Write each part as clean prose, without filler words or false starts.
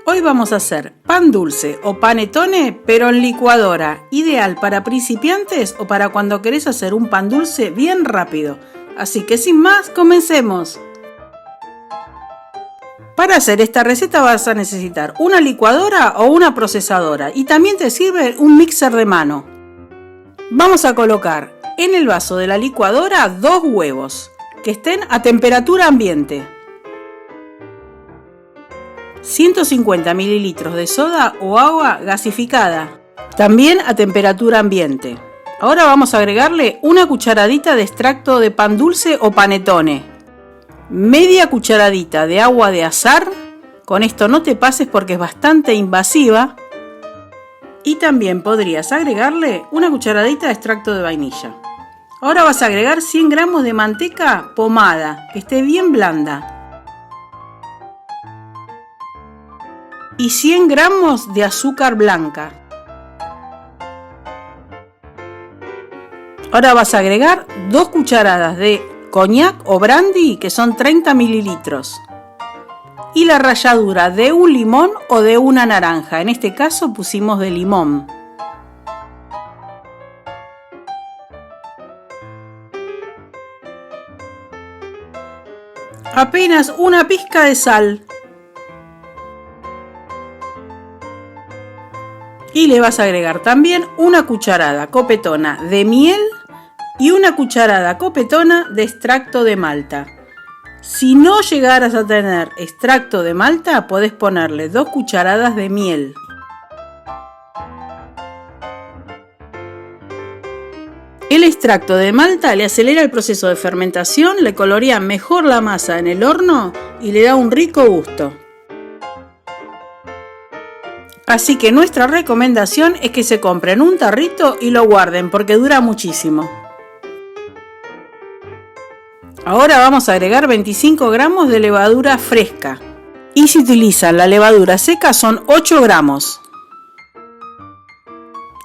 Hoy vamos a hacer pan dulce o panettone, pero en licuadora, ideal para principiantes o para cuando querés hacer un pan dulce bien rápido. Así que sin más, comencemos. Para hacer esta receta vas a necesitar una licuadora o una procesadora y también te sirve un mixer de mano. Vamos a colocar en el vaso de la licuadora 2 huevos que estén a temperatura ambiente. 150 mililitros de soda o agua gasificada, también a temperatura ambiente. Ahora vamos a agregarle una cucharadita de extracto de pan dulce o panettone, media cucharadita de agua de azahar, con esto no te pases porque es bastante invasiva, y también podrías agregarle una cucharadita de extracto de vainilla. Ahora vas a agregar 100 gramos de manteca pomada, que esté bien blanda, y 100 gramos de azúcar blanca. Ahora vas a agregar 2 cucharadas de coñac o brandy, que son 30 mililitros, y la ralladura de un limón o de una naranja, en este caso pusimos de limón. Apenas una pizca de sal. Y le vas a agregar también una cucharada copetona de miel y una cucharada copetona de extracto de malta. Si no llegaras a tener extracto de malta, podés ponerle 2 cucharadas de miel. El extracto de malta le acelera el proceso de fermentación, le colorea mejor la masa en el horno y le da un rico gusto. Así que nuestra recomendación es que se compren un tarrito y lo guarden porque dura muchísimo. Ahora vamos a agregar 25 gramos de levadura fresca. Y si utilizan la levadura seca son 8 gramos.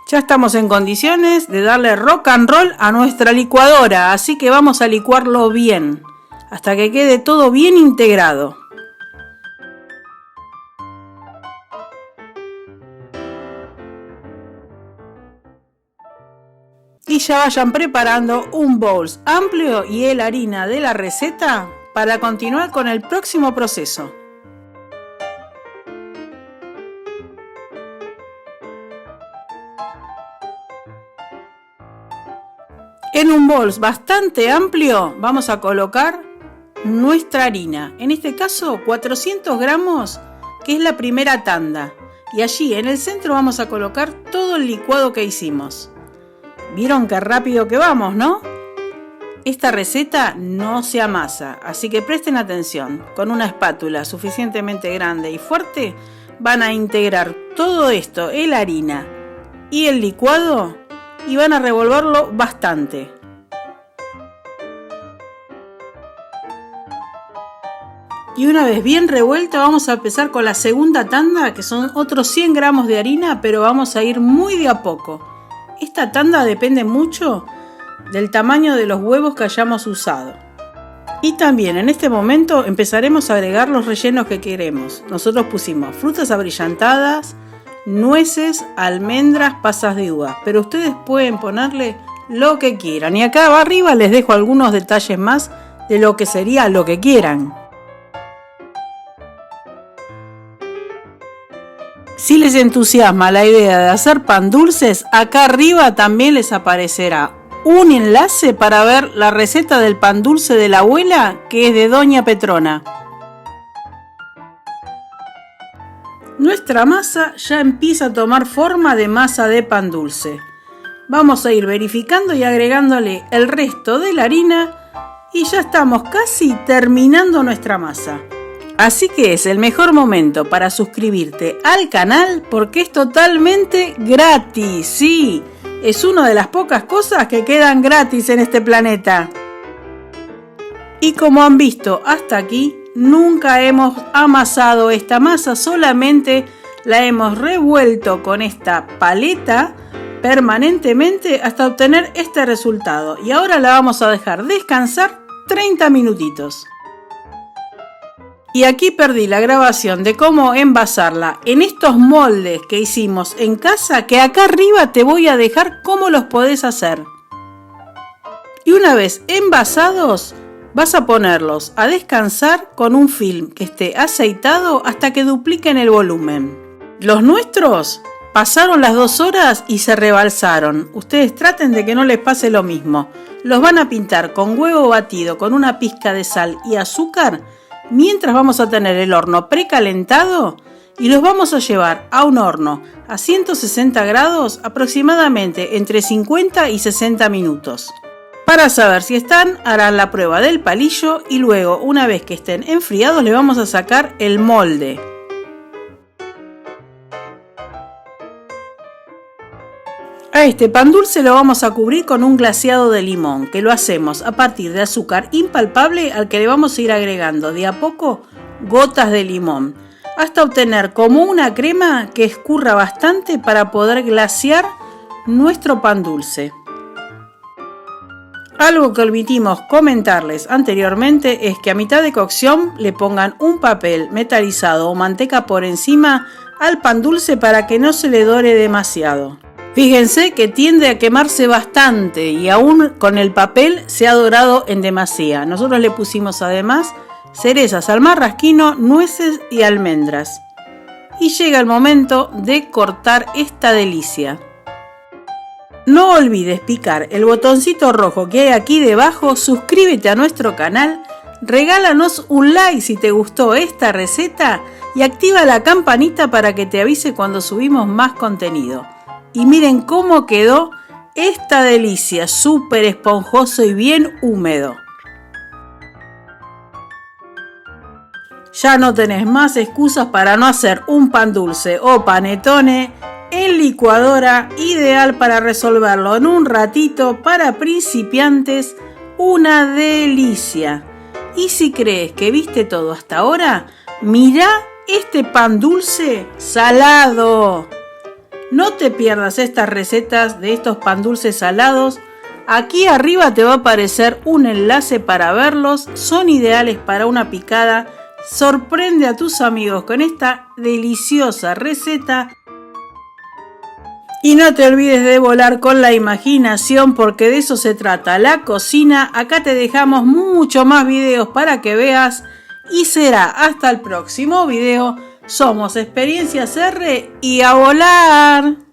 Ya estamos en condiciones de darle rock and roll a nuestra licuadora, así que vamos a licuarlo bien, hasta que quede todo bien integrado. Y ya vayan preparando un bowl amplio y la harina de la receta para continuar con el próximo proceso. En un bowl bastante amplio vamos a colocar nuestra harina, en este caso 400 gramos, que es la primera tanda, y allí en el centro vamos a colocar todo el licuado que hicimos. ¿Vieron qué rápido que vamos, no? Esta receta no se amasa, así que presten atención. Con una espátula suficientemente grande y fuerte van a integrar todo esto, la harina y el licuado, y van a revolverlo bastante. Y una vez bien revuelto vamos a empezar con la segunda tanda, que son otros 100 gramos de harina, pero vamos a ir muy de a poco. Esta tanda depende mucho del tamaño de los huevos que hayamos usado. Y también en este momento empezaremos a agregar los rellenos que queremos. Nosotros pusimos frutas abrillantadas, nueces, almendras, pasas de uva, pero ustedes pueden ponerle lo que quieran. Y acá arriba les dejo algunos detalles más de lo que sería lo que quieran. Si les entusiasma la idea de hacer pan dulces, acá arriba también les aparecerá un enlace para ver la receta del pan dulce de la abuela, que es de Doña Petrona. Nuestra masa ya empieza a tomar forma de masa de pan dulce. Vamos a ir verificando y agregándole el resto de la harina y ya estamos casi terminando nuestra masa. Así que es el mejor momento para suscribirte al canal porque es totalmente gratis. Sí, es una de las pocas cosas que quedan gratis en este planeta. Y como han visto hasta aquí, nunca hemos amasado esta masa, solamente la hemos revuelto con esta paleta permanentemente hasta obtener este resultado. Y ahora la vamos a dejar descansar 30 minutitos. Y aquí perdí la grabación de cómo envasarla en estos moldes que hicimos en casa, que acá arriba te voy a dejar cómo los podés hacer. Y una vez envasados, vas a ponerlos a descansar con un film que esté aceitado hasta que dupliquen el volumen. Los nuestros pasaron las 2 horas y se rebalsaron. Ustedes traten de que no les pase lo mismo. Los van a pintar con huevo batido, con una pizca de sal y azúcar, mientras vamos a tener el horno precalentado y los vamos a llevar a un horno a 160 grados aproximadamente entre 50 y 60 minutos. Para saber si están, harán la prueba del palillo y luego, una vez que estén enfriados, le vamos a sacar el molde. A este pan dulce lo vamos a cubrir con un glaseado de limón, que lo hacemos a partir de azúcar impalpable al que le vamos a ir agregando de a poco gotas de limón, hasta obtener como una crema que escurra bastante para poder glasear nuestro pan dulce. Algo que omitimos comentarles anteriormente es que a mitad de cocción le pongan un papel metalizado o manteca por encima al pan dulce para que no se le dore demasiado. Fíjense que tiende a quemarse bastante y aún con el papel se ha dorado en demasía. Nosotros le pusimos además cerezas al marrasquino, nueces y almendras. Y llega el momento de cortar esta delicia. No olvides picar el botoncito rojo que hay aquí debajo, suscríbete a nuestro canal, regálanos un like si te gustó esta receta y activa la campanita para que te avise cuando subimos más contenido. Y miren cómo quedó esta delicia, súper esponjoso y bien húmedo. Ya no tenés más excusas para no hacer un pan dulce o panetone en licuadora, ideal para resolverlo en un ratito para principiantes, una delicia. Y si crees que viste todo hasta ahora, mirá este pan dulce salado. No te pierdas estas recetas de estos pan dulces salados. Aquí arriba te va a aparecer un enlace para verlos. Son ideales para una picada. Sorprende a tus amigos con esta deliciosa receta. Y no te olvides de volar con la imaginación, porque de eso se trata la cocina. Acá te dejamos mucho más videos para que veas. Y será hasta el próximo video. Somos Experiencias R y a volar.